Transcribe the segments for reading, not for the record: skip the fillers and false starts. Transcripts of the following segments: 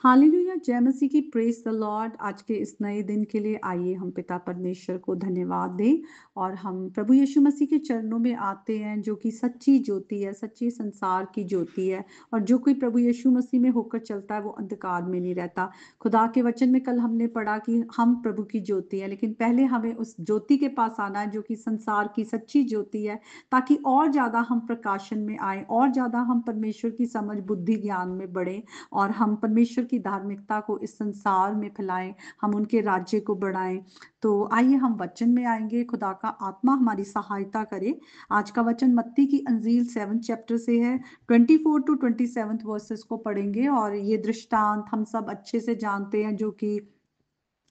Hallelujah, जय मसीह की, praise the Lord. आज के इस नए दिन के लिए आइए हम पिता परमेश्वर को धन्यवाद दें और हम प्रभु यीशु मसीह के चरणों में आते हैं, जो कि सच्ची ज्योति है, सच्ची संसार की ज्योति है। और जो कोई प्रभु यीशु मसीह में होकर चलता है वो अंधकार में नहीं रहता। खुदा के वचन में कल हमने पढ़ा कि हम प्रभु की ज्योति है, लेकिन पहले हमें उस ज्योति के पास आना है जो कि संसार की सच्ची ज्योति है, ताकि और ज्यादा हम प्रकाशन में आए, और ज्यादा हम परमेश्वर की समझ बुद्धि ज्ञान में बढ़े और हम परमेश्वर की धार्मिकता को इस संसार में फैलाएं, हम उनके राज्य को बढ़ाएं। तो आइए हम वचन में आएंगे, खुदा का आत्मा हमारी सहायता करे। आज का वचन मत्ती की अंजील 7 चैप्टर से है। 24 टू 27 वर्सेस को पढ़ेंगे और ये दृष्टांत हम सब अच्छे से जानते हैं, जो कि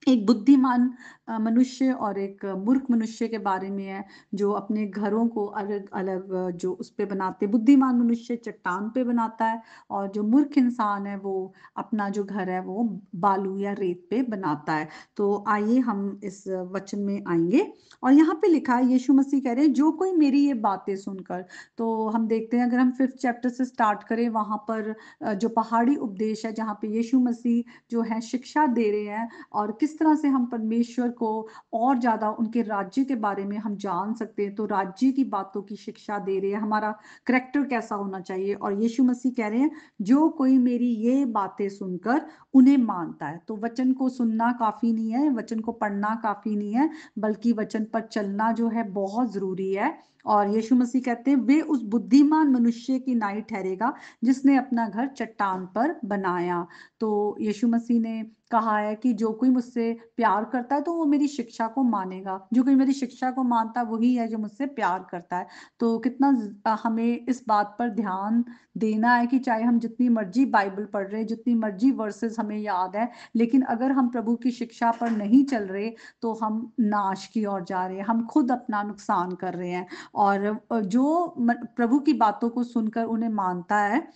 एक बुद्धिमान मनुष्य और एक मूर्ख मनुष्य के बारे में है, जो अपने घरों को अलग अलग जो उस पे बनाते। बुद्धिमान मनुष्य चट्टान पे बनाता है और जो मूर्ख इंसान है वो अपना जो घर है वो बालू या रेत पे बनाता है। तो आइए हम इस वचन में आएंगे और यहाँ पे लिखा है, यीशु मसीह कह रहे हैं, जो कोई मेरी ये बातें सुनकर। तो हम देखते हैं, अगर हम 5th चैप्टर से स्टार्ट करें, वहां पर जो पहाड़ी उपदेश है, जहाँ पे यीशु मसीह जो है शिक्षा दे रहे हैं और किस तरह से हम परमेश्वर को और ज्यादा उनके राज्य के बारे में हम जान सकते हैं। तो राज्य की बातों की शिक्षा दे रहे हैं, हमारा करेक्टर कैसा होना चाहिए। और यीशु मसीह कह रहे हैं, जो कोई मेरी ये बातें सुनकर उन्हें मानता है। तो वचन को सुनना काफी नहीं है, वचन को पढ़ना काफी नहीं है, बल्कि वचन पर चलना जो है बहुत जरूरी है। और यीशु मसीह कहते हैं, वे उस बुद्धिमान मनुष्य की नाई ठहरेगा जिसने अपना घर चट्टान पर बनाया। तो यीशु मसीह ने कहा है कि जो कोई मुझसे प्यार करता है तो वो मेरी शिक्षा को मानेगा, जो कोई मेरी शिक्षा को मानता है वही है जो मुझसे प्यार करता है। तो कितना हमें इस बात पर ध्यान देना है कि चाहे हम जितनी मर्जी बाइबल पढ़ रहे हैं, जितनी मर्जी वर्सेस हमें याद है, लेकिन अगर हम प्रभु की शिक्षा पर नहीं चल रहे तो हम नाश की ओर जा रहे हैं, हम खुद अपना नुकसान कर रहे हैं। और जो प्रभु की बातों को सुनकर उन्हें मानता है,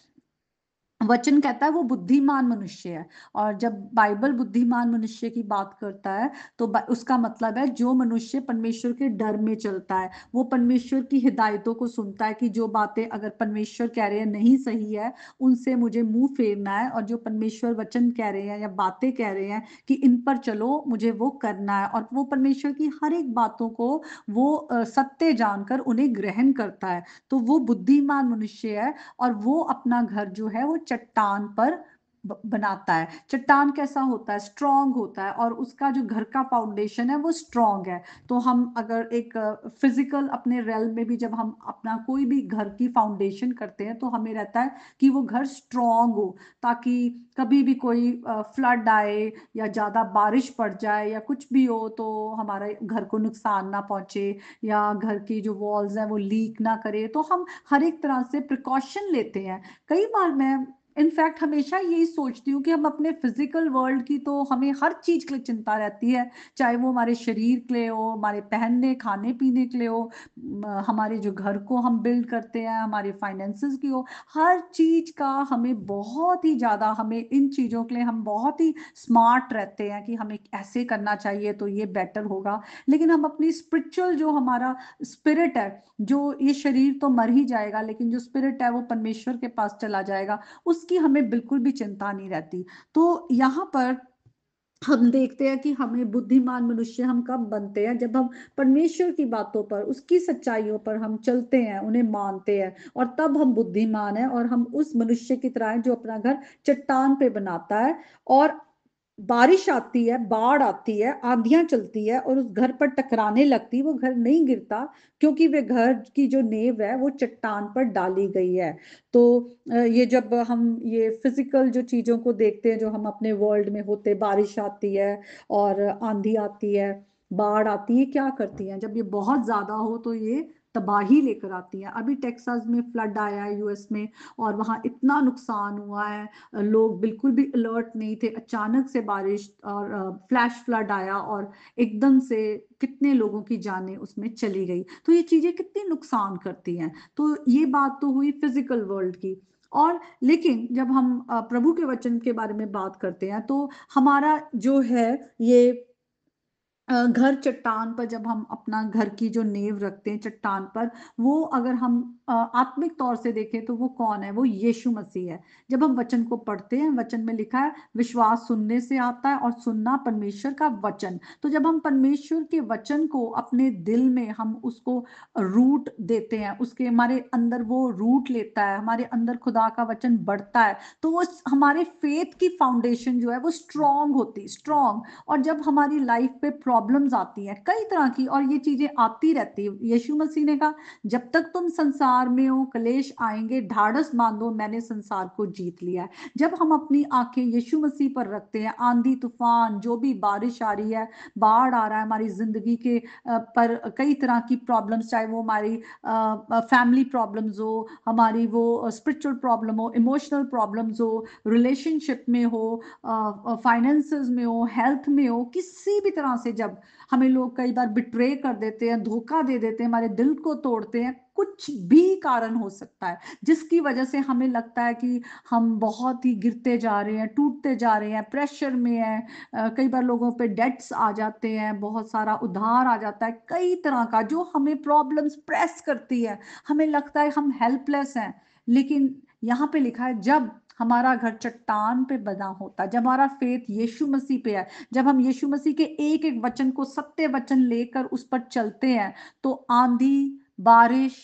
वचन कहता है वो बुद्धिमान मनुष्य है। और जब बाइबल बुद्धिमान मनुष्य की बात करता है तो उसका मतलब है जो मनुष्य परमेश्वर के डर में चलता है, वो परमेश्वर की हिदायतों को सुनता है कि जो बातें अगर परमेश्वर कह रहे हैं नहीं सही है, उनसे मुझे मुंह फेरना है, और जो परमेश्वर वचन कह रहे हैं या बातें कह रहे हैं कि इन पर चलो, मुझे वो करना है। और वो परमेश्वर की हर एक बातों को वो सत्य जानकर उन्हें ग्रहण करता है। तो वो बुद्धिमान मनुष्य है और वो अपना घर जो है वो चट्टान पर बनाता है। चट्टान कैसा होता है? स्ट्रांग होता है, और उसका जो घर का फाउंडेशन है वो स्ट्रांग है। तो हम अगर एक फिजिकल अपने रेल में भी जब हम अपना कोई भी घर की फाउंडेशन करते हैं तो हमें रहता है कि वो घर स्ट्रांग हो, ताकि कभी भी कोई फ्लड आए या ज्यादा बारिश पड़ जाए या कुछ भी हो तो हमारे घर को नुकसान ना पहुंचे, या घर की जो वॉल्स हैं वो लीक ना करे। तो हम हर एक तरह से प्रिकॉशन लेते हैं। कई बार मैं इनफैक्ट हमेशा यही सोचती हूँ कि हम अपने फिजिकल वर्ल्ड की तो हमें हर चीज के लिए चिंता रहती है, चाहे वो हमारे शरीर के लिए हो, हमारे पहनने खाने पीने के लिए हो, हमारे जो घर को हम बिल्ड करते हैं, हमारे फाइनेंसेस की हो, हर चीज का हमें बहुत ही ज्यादा, हमें इन चीजों के लिए हम बहुत ही स्मार्ट रहते हैं कि हमें ऐसे करना चाहिए तो ये बेटर होगा। लेकिन हम अपनी स्पिरिचुअल जो हमारा स्पिरिट है, जो ये शरीर तो मर ही जाएगा लेकिन जो स्पिरिट है वो परमेश्वर के पास चला जाएगा, उसकी हमें बिल्कुल भी चिंता नहीं रहती। तो यहाँ पर हम देखते हैं कि हमें बुद्धिमान मनुष्य हम कब बनते हैं, जब हम परमेश्वर की बातों पर, उसकी सच्चाइयों पर हम चलते हैं, उन्हें मानते हैं, और तब हम बुद्धिमान हैं। और हम उस मनुष्य की तरह हैं जो अपना घर चट्टान पे बनाता है, और बारिश आती है, बाढ़ आती है, आंधियां चलती है और उस घर पर टकराने लगती, वो घर नहीं गिरता, क्योंकि वे घर की जो नींव है वो चट्टान पर डाली गई है। तो ये जब हम ये फिजिकल जो चीजों को देखते हैं जो हम अपने वर्ल्ड में होते, बारिश आती है और आंधी आती है, बाढ़ आती है, क्या करती है? जब ये बहुत ज्यादा हो तो ये तबाही लेकर आती है। अभी टेक्सास में फ्लड आया है, यूएस में, और वहां इतना नुकसान हुआ है, लोग बिल्कुल भी अलर्ट नहीं थे। अचानक से बारिश और फ्लैश फ्लड आया और एकदम से कितने लोगों की जानें उसमें चली गई। तो ये चीजें कितनी नुकसान करती हैं। तो ये बात तो हुई फिजिकल वर्ल्ड की। और लेकिन जब हम प्रभु के वचन के बारे में बात करते हैं तो हमारा जो है ये घर चट्टान पर जब हम अपना घर की जो नींव रखते हैं चट्टान पर, वो अगर हम आत्मिक तौर से देखें तो वो कौन है? वो यीशु मसीह है। जब हम वचन को पढ़ते हैं, वचन में लिखा है विश्वास सुनने से आता है और सुनना परमेश्वर का वचन। तो जब हम परमेश्वर के वचन को अपने दिल में हम उसको रूट देते हैं, उसके हमारे अंदर वो रूट लेता है, हमारे अंदर खुदा का वचन बढ़ता है, तो वो हमारे फेथ की फाउंडेशन जो है वो स्ट्रांग होती, स्ट्रांग। और जब हमारी लाइफ पे प्रॉब्लम्स आती हैं कई तरह की, और ये चीजें आती रहती है, यीशु मसीह ने कहा जब तक तुम संसार में हो कलेश आएंगे, ढाढ़स बांधो, मैंने संसार को जीत लिया है। जब हम अपनी आंखें यीशु मसीह पर रखते हैं, आंधी तूफान जो भी बारिश आ रही है, बाढ़ आ रहा है हमारी जिंदगी के पर, कई तरह की प्रॉब्लम्स, चाहे वो हमारी फैमिली प्रॉब्लम्स हो, हमारी वो स्पिरिचुअल प्रॉब्लम हो, इमोशनल प्रॉब्लम्स हो, रिलेशनशिप में हो, फाइनेंसेस में हो, हेल्थ में हो, किसी भी तरह से जब हमें लोग कई बार बिट्रे कर देते हैं, धोखा दे देते हैं, हमारे दिल को तोड़ते हैं, कुछ भी कारण हो सकता है जिसकी वजह से हमें लगता है कि हम बहुत ही गिरते जा रहे हैं, टूटते जा रहे हैं, प्रेशर में है। कई बार लोगों पे डेट्स आ जाते हैं, बहुत सारा उधार आ जाता है, कई तरह का जो हमें प्रॉब्लम्स प्रेस करती है, हमें लगता है हम हेल्पलेस हैं। लेकिन यहाँ पे लिखा है जब हमारा घर चट्टान पे बना होता है, जब हमारा फेथ यीशु मसीह पे है, जब हम यीशु मसीह के एक एक वचन को, सत्य वचन लेकर उस पर चलते हैं, तो आंधी, बारिश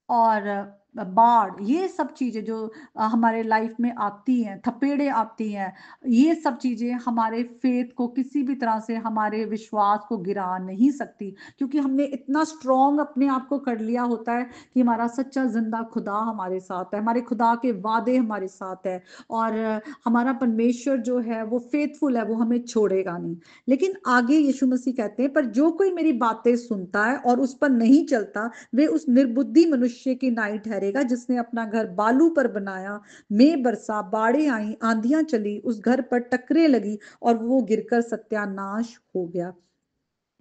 और बाढ़, ये सब चीजें जो हमारे लाइफ में आती हैं, थपेड़े आती हैं, ये सब चीजें हमारे फेथ को किसी भी तरह से, हमारे विश्वास को गिरा नहीं सकती, क्योंकि हमने इतना स्ट्रांग अपने आप को कर लिया होता है कि हमारा सच्चा जिंदा खुदा हमारे साथ है, हमारे खुदा के वादे हमारे साथ है, और हमारा परमेश्वर जो है वो फेथफुल है, वो हमें छोड़ेगा नहीं। लेकिन आगे यीशु मसीह कहते हैं, पर जो कोई मेरी बातें सुनता है और उस पर नहीं चलता, वे उस निर्बुद्धि मनुष्य की नाई ठहरेगा, जिसने अपना घर बालू पर बनाया। मेघ बरसा, बाढ़ें आई, आंधियां चली, उस घर पर टकरे लगी और वो गिरकर सत्यानाश हो गया।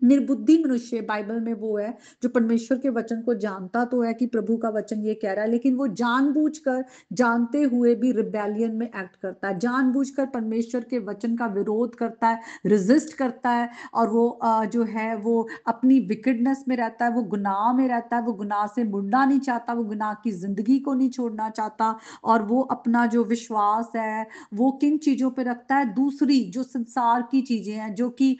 निर्बुद्धि मनुष्य बाइबल में वो है जो परमेश्वर के वचन को जानता तो है कि प्रभु का वचन ये कह रहा है, लेकिन वो जानबूझकर, जानते हुए भी रिबेलियन में एक्ट करता है, जानबूझकर परमेश्वर के वचन का विरोध करता है, रेजिस्ट करता है, और वो जो है वो अपनी विकेडनेस में रहता है, वो गुनाह में रहता है, वो गुनाह से मुड़ना नहीं चाहता, वो गुनाह की जिंदगी को नहीं छोड़ना चाहता, और वो अपना जो विश्वास है वो किन चीजों पे रखता है? दूसरी जो संसार की चीजें हैं, जो कि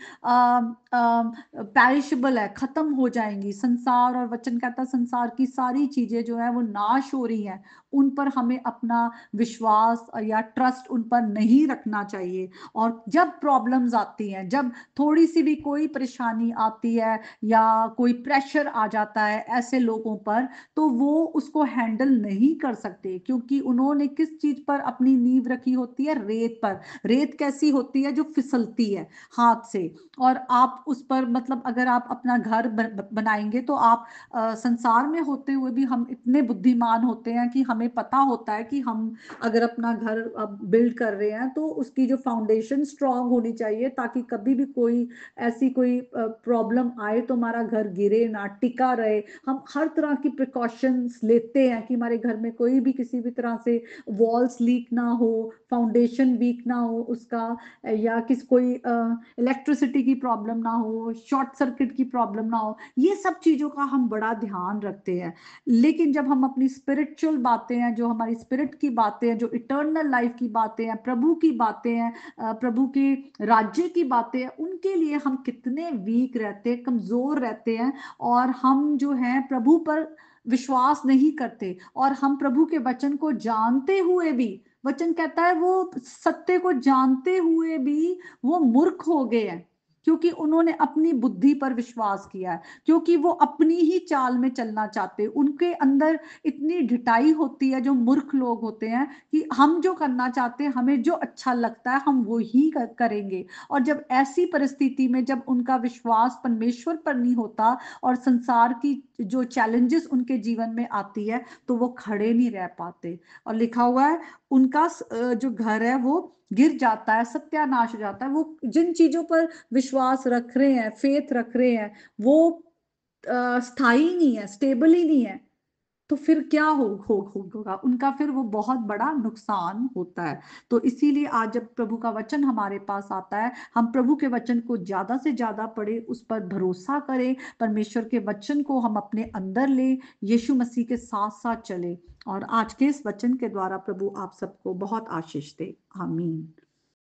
पैरिशेबल है, खत्म हो जाएंगी संसार, और वचन कहता है संसार की सारी चीजें जो है वो नाश हो रही हैं, उन पर हमें अपना विश्वास या ट्रस्ट उन पर नहीं रखना चाहिए। और जब प्रॉब्लम्स आती हैं, जब थोड़ी सी भी कोई परेशानी आती है या कोई प्रेशर आ जाता है ऐसे लोगों पर, तो वो उसको हैंडल नहीं कर सकते, क्योंकि उन्होंने किस चीज पर अपनी नींव रखी होती है? रेत पर। रेत कैसी होती है? जो फिसलती है हाथ से, और आप उस पर, मतलब अगर आप अपना घर बनाएंगे तो आप संसार में होते हुए भी हम इतने बुद्धिमान होते हैं कि हमें पता होता है कि हम अगर अपना घर बिल्ड कर रहे हैं तो उसकी जो फाउंडेशन स्ट्रांग होनी चाहिए, ताकि कभी भी कोई ऐसी कोई प्रॉब्लम आए तो हमारा घर गिरे ना, टिका रहे। हम हर तरह की प्रिकॉशंस लेते हैं कि हमारे घर में कोई भी किसी भी तरह से वॉल्स लीक ना हो, फाउंडेशन वीक ना हो उसका, या किस कोई इलेक्ट्रिसिटी की प्रॉब्लम ना हो, शॉर्ट सर्किट की प्रॉब्लम ना हो, ये सब चीजों का हम बड़ा ध्यान रखते हैं। लेकिन जब हम अपनी स्पिरिचुअल बातें हैं, जो हमारी स्पिरिट की बातें हैं, जो इटर्नल लाइफ की बातें हैं, प्रभु की बातें हैं, प्रभु के राज्य की बातें हैं, उनके लिए हम कितने वीक रहते हैं, कमजोर रहते हैं, और हम जो है प्रभु पर विश्वास नहीं करते, और हम प्रभु के वचन को जानते हुए भी, वचन कहता है वो सत्य को जानते हुए भी वो मूर्ख हो गए हैं, क्योंकि उन्होंने अपनी बुद्धि पर विश्वास किया है, क्योंकि वो अपनी ही चाल में चलना चाहते, उनके अंदर इतनी ढिठाई होती है, जो मूर्ख लोग होते हैं, कि हम जो करना चाहते हैं, हमें जो अच्छा लगता है हम वो ही करेंगे। और जब ऐसी परिस्थिति में जब उनका विश्वास परमेश्वर पर नहीं होता, और संसार की जो चैलेंजेस उनके जीवन में आती है, तो वो खड़े नहीं रह पाते। और लिखा हुआ है उनका जो घर है वो गिर जाता है, सत्यानाश हो जाता है। वो जिन चीजों पर विश्वास रख रहे हैं, फेथ रख रहे हैं, वो स्थायी नहीं है, स्टेबल ही नहीं है। तो फिर क्या होगा उनका, फिर वो बहुत बड़ा नुकसान होता है। तो इसीलिए आज जब प्रभु का वचन हमारे पास आता है, हम प्रभु के वचन को ज्यादा से ज्यादा पढ़े, उस पर भरोसा करें, परमेश्वर के वचन को हम अपने अंदर ले, यीशु मसीह के साथ साथ चले। और आज के इस वचन के द्वारा प्रभु आप सबको बहुत आशीष दे। आमीन।